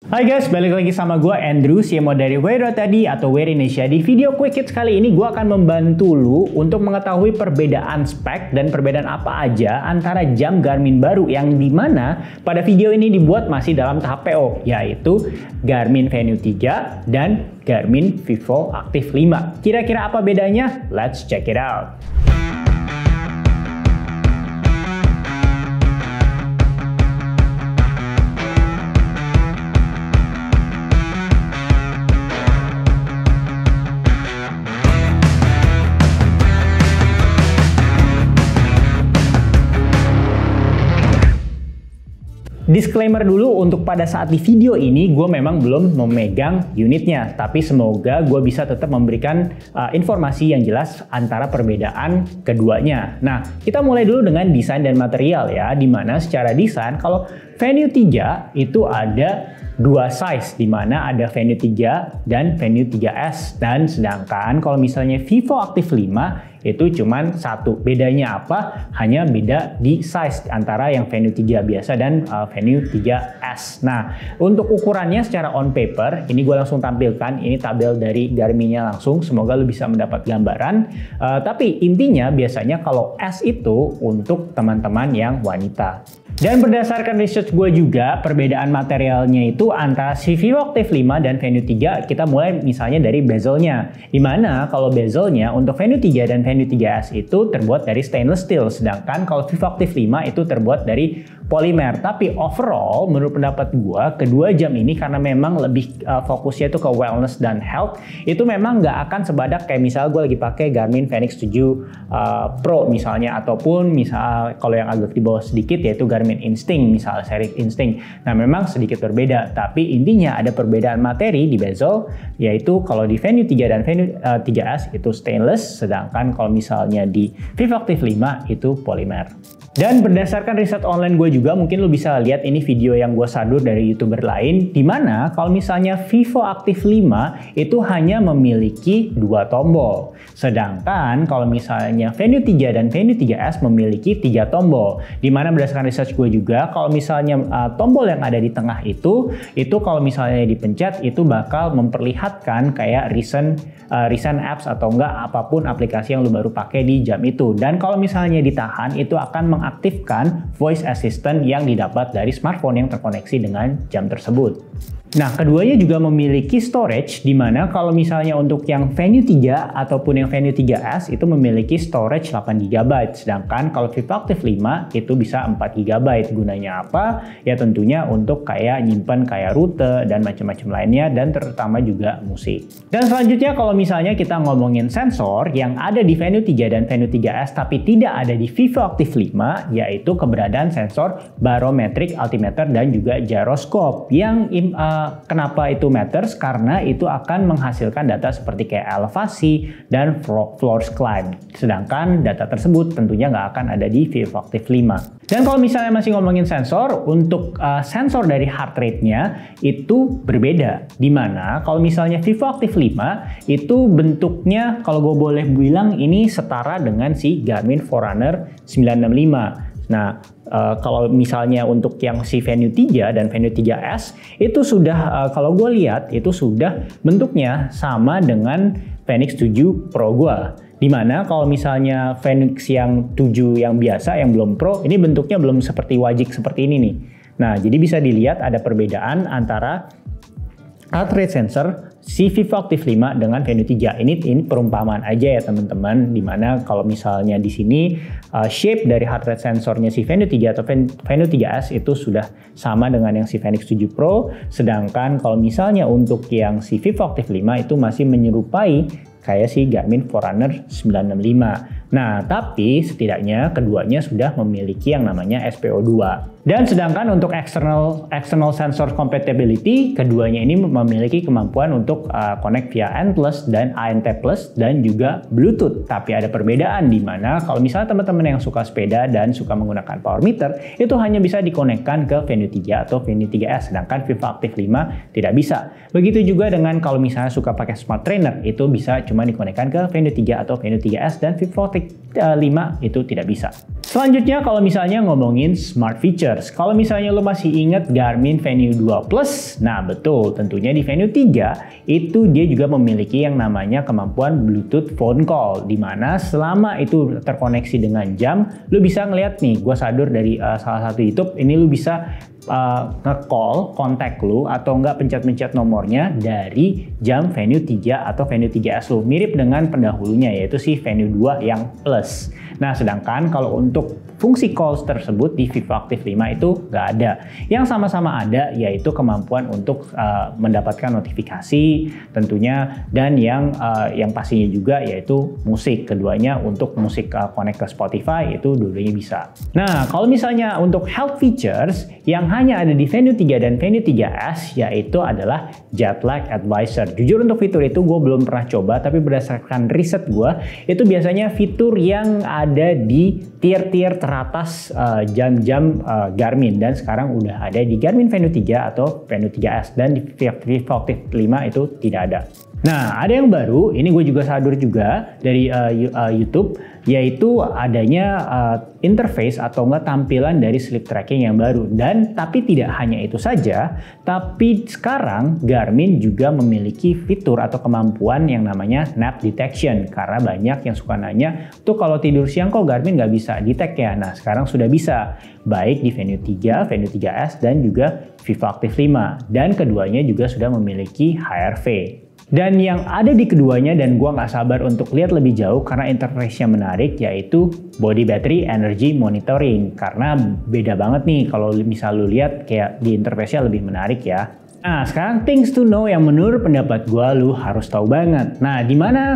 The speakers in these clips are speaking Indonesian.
Hai guys, balik lagi sama gue Andrew, CMO dari Wear tadi atau Wear Indonesia. Di video Quick Hits kali ini gue akan membantu lu untuk mengetahui perbedaan spek dan perbedaan apa aja antara jam Garmin baru yang dimana pada video ini dibuat masih dalam tahap PO, yaitu Garmin Venue 3 dan Garmin Vivo Active 5. Kira-kira apa bedanya? Let's check it out. Disclaimer dulu, untuk pada saat di video ini gue memang belum memegang unitnya, tapi semoga gue bisa tetap memberikan informasi yang jelas antara perbedaan keduanya. Nah, kita mulai dulu dengan desain dan material ya, dimana secara desain kalau Venue 3 itu ada dua size, dimana ada Venue 3 dan Venue 3S, dan sedangkan kalau misalnya Vivo Active 5 itu cuman satu. Bedanya apa? Hanya beda di size antara yang Venue 3 biasa dan Venue 3S. Nah, untuk ukurannya secara on paper, ini gue langsung tampilkan, ini tabel dari Garminnya langsung, semoga lu bisa mendapat gambaran. Tapi intinya biasanya kalau S itu untuk teman-teman yang wanita. Dan berdasarkan research gue juga, perbedaan materialnya itu antara si Vivo Active 5 dan Venue 3, kita mulai misalnya dari bezelnya. Dimana kalau bezelnya untuk Venue 3 dan Venue 3S itu terbuat dari stainless steel, sedangkan kalau Vivo Active 5 itu terbuat dari polimer. Tapi overall, menurut pendapat gue, kedua jam ini karena memang lebih fokusnya itu ke wellness dan health, itu memang nggak akan sebadak kayak misalnya gue lagi pakai Garmin Fenix 7 Pro misalnya, ataupun misal kalau yang agak di bawah sedikit yaitu Garmin Instinct, misalnya seri Instinct. Nah, memang sedikit berbeda, tapi intinya ada perbedaan materi di bezel, yaitu kalau di Venue 3 dan Venue 3S itu stainless, sedangkan kalau misalnya di Vivo Active 5 itu polimer. Dan berdasarkan riset online gue juga, mungkin lo bisa lihat ini video yang gue sadur dari YouTuber lain, dimana kalau misalnya Vivo Active 5 itu hanya memiliki dua tombol. Sedangkan kalau misalnya Venue 3 dan Venue 3S memiliki 3 tombol. Dimana berdasarkan research gue juga, kalau misalnya tombol yang ada di tengah itu kalau misalnya dipencet itu bakal memperlihatkan kayak recent apps atau enggak apapun aplikasi yang lo baru pakai di jam itu. Dan kalau misalnya ditahan itu akan mengaktifkan voice assistant yang didapat dari smartphone yang terkoneksi dengan jam tersebut. Nah, keduanya juga memiliki storage, di mana kalau misalnya untuk yang Venue 3 ataupun yang Venue 3S itu memiliki storage 8GB, sedangkan kalau Vivo Active 5 itu bisa 4GB. Gunanya apa? Ya tentunya untuk kayak nyimpen kayak rute dan macam-macam lainnya, dan terutama juga musik. Dan selanjutnya kalau misalnya kita ngomongin sensor yang ada di Venue 3 dan Venue 3S tapi tidak ada di Vivo Active 5, yaitu keberadaan sensor barometric, altimeter, dan juga gyroscope. Yang kenapa itu matters? Karena itu akan menghasilkan data seperti kayak elevasi dan floor climb. Sedangkan data tersebut tentunya nggak akan ada di Vivo Active 5. Dan kalau misalnya masih ngomongin sensor, untuk sensor dari heart rate-nya itu berbeda. Dimana kalau misalnya Vivo Active 5 itu bentuknya, kalau gue boleh bilang ini setara dengan si Garmin Forerunner 965. Nah, kalau misalnya untuk yang si Venue 3 dan Venue 3S itu sudah, kalau gue lihat itu sudah bentuknya sama dengan Fenix 7 Pro gue. Dimana kalau misalnya Fenix yang 7 yang biasa, yang belum Pro, ini bentuknya belum seperti wajik seperti ini nih. Nah, jadi bisa dilihat ada perbedaan antara heart rate sensor si Vivo Active 5 dengan Venue 3. Ini perumpamaan aja ya teman-teman, dimana kalau misalnya di sini shape dari heart rate sensornya si Venue 3 atau Venue 3S itu sudah sama dengan yang si Fenix 7 Pro, sedangkan kalau misalnya untuk yang si Vivo Active 5 itu masih menyerupai kayak si Garmin Forerunner 965. Nah, tapi setidaknya keduanya sudah memiliki yang namanya SPO2. Dan sedangkan untuk external sensor compatibility, keduanya ini memiliki kemampuan untuk connect via N+ dan ANT+ dan juga Bluetooth. Tapi ada perbedaan di mana kalau misalnya teman-teman yang suka sepeda dan suka menggunakan power meter, itu hanya bisa dikonekkan ke Venue 3 atau Venue 3S, sedangkan Vivo Active 5 tidak bisa. Begitu juga dengan kalau misalnya suka pakai smart trainer, itu bisa cuma dikonekkan ke Venue 3 atau Venue 3S, dan Vivo Active 5 itu tidak bisa. Selanjutnya kalau misalnya ngomongin smart features, kalau misalnya lo masih ingat Garmin Venue 2 Plus, nah betul, tentunya di Venue 3 itu dia juga memiliki yang namanya kemampuan Bluetooth phone call, dimana selama itu terkoneksi dengan jam, lo bisa ngeliat nih, gue sadur dari salah satu YouTube, ini lo bisa nge-call kontak lu atau enggak pencet-pencet nomornya dari jam Venue 3 atau Venue 3S lu. Mirip dengan pendahulunya yaitu si Venue 2 yang Plus. Nah, sedangkan kalau untuk fungsi calls tersebut di Vivo Active 5 itu nggak ada. Yang sama-sama ada yaitu kemampuan untuk mendapatkan notifikasi tentunya, dan yang pastinya juga yaitu musik. Keduanya untuk musik connect ke Spotify itu dua-duanya bisa. Nah, kalau misalnya untuk health features yang hanya ada di Venue 3 dan Venue 3S yaitu adalah Jet Lag Advisor. Jujur untuk fitur itu gue belum pernah coba, tapi berdasarkan riset gue itu biasanya fitur yang ada di tier-tier teratas jam-jam Garmin, dan sekarang udah ada di Garmin Venue 3 atau Venue 3S, dan di Vivo Active 5 itu tidak ada. Nah, ada yang baru, ini gue juga sadur juga dari YouTube, yaitu adanya interface atau enggak tampilan dari sleep tracking yang baru. Dan tapi tidak hanya itu saja, tapi sekarang Garmin juga memiliki fitur atau kemampuan yang namanya nap detection, karena banyak yang suka nanya, tuh kalau tidur siang kok Garmin nggak bisa detect ya? Nah, sekarang sudah bisa, baik di Venue 3, Venue 3S, dan juga Vivo Active 5. Dan keduanya juga sudah memiliki HRV. Dan yang ada di keduanya, dan gua nggak sabar untuk lihat lebih jauh karena interface-nya menarik, yaitu Body Battery Energy Monitoring. Karena beda banget nih kalau misal lu lihat kayak di interface-nya lebih menarik ya. Nah, sekarang things to know yang menurut pendapat gue lu harus tahu banget. Nah, di mana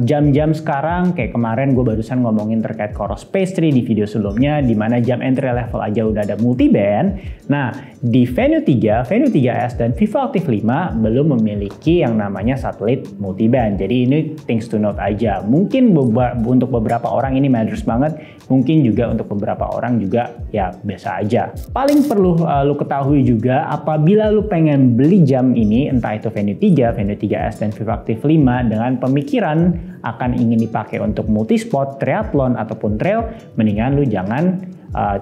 jam-jam sekarang, kayak kemarin gue barusan ngomongin terkait Coros Space 3 di video sebelumnya, di mana jam entry level aja udah ada multiband. Nah, di Venue 3, Venue 3S, dan Vivo Active 5 belum memiliki yang namanya satelit multiband. Jadi ini things to note aja. Mungkin untuk beberapa orang ini matters banget, mungkin juga untuk beberapa orang juga ya biasa aja. Paling perlu lu ketahui juga, apabila lu pengen beli jam ini, entah itu Venue 3, Venue 3S, dan Vivo Active 5 dengan pemikiran akan ingin dipakai untuk multisport, triathlon, ataupun trail, mendingan lu jangan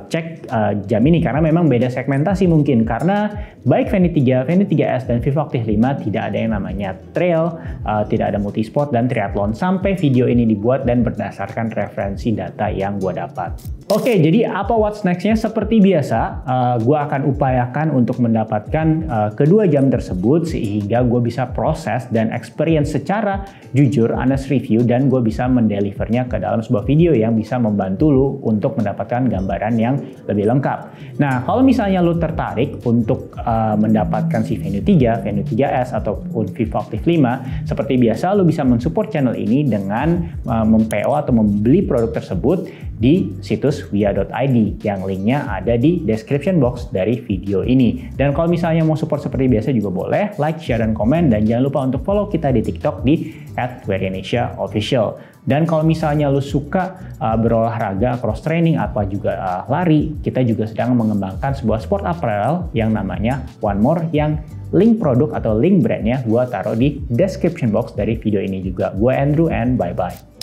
cek jam ini, karena memang beda segmentasi mungkin, karena baik Venue 3, Venue 3S, dan Vivo Active 5 tidak ada yang namanya trail, tidak ada multisport dan triathlon sampai video ini dibuat dan berdasarkan referensi data yang gue dapat. Oke, jadi apa what's next-nya? Seperti biasa, gue akan upayakan untuk mendapatkan kedua jam tersebut sehingga gue bisa proses dan experience secara jujur, honest review, dan gue bisa mendelivernya ke dalam sebuah video yang bisa membantu lu untuk mendapatkan gambaran yang lebih lengkap. Nah, kalau misalnya lu tertarik untuk mendapatkan si Venue 3, Venue 3S, ataupun Vivo Active 5, seperti biasa lu bisa mensupport channel ini dengan mem-PO atau membeli produk tersebut di situs wia.id yang linknya ada di description box dari video ini. Dan kalau misalnya mau support seperti biasa juga boleh like, share, dan komen, dan jangan lupa untuk follow kita di TikTok di @WearIndonesia_official. Dan kalau misalnya lu suka berolahraga, cross training, apa juga lari, kita juga sedang mengembangkan sebuah sport apparel yang namanya One More, yang link produk atau link brandnya gua taruh di description box dari video ini juga. Gua Andrew, and bye-bye.